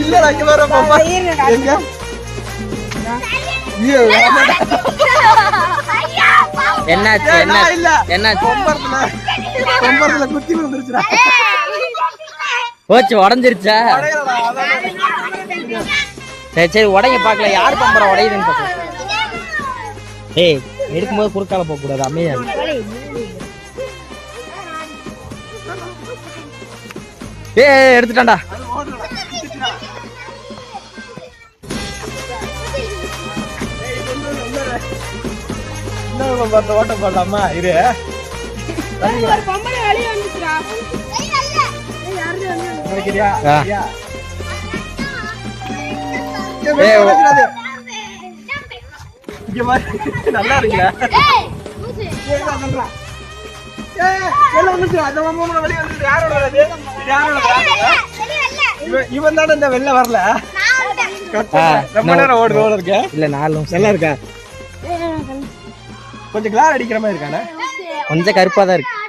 இல்லடா இங்க வர பாப்பா எங்க என்னாச்சு என்னாச்சு கொம்பர்ல குத்தி விழுந்துருச்சுடா போச்சு உடஞ்சிருச்சா சரி சரி உடைங்க பாக்கல யார் பம்பரம் உடையுதுன்னு பாக்கல ஏய் எடுக்கும்போது குறுக்கால போக கூடாது அமைதியா ஏய் எடுத்துட்டான்டா ஓட்ட போடலாமா இரு நல்லா இருக்குல்ல இவன் தானே இந்த வெளில வரல ரொம்ப நேரம் ஓடுது இருக்க இல்ல 4 நிமிஷம் நல்லா இருக்கா கொஞ்சம் கிளார் அடிக்கிற மாதிரி இருக்கானே கொஞ்சம் கருப்பா தான் இருக்கு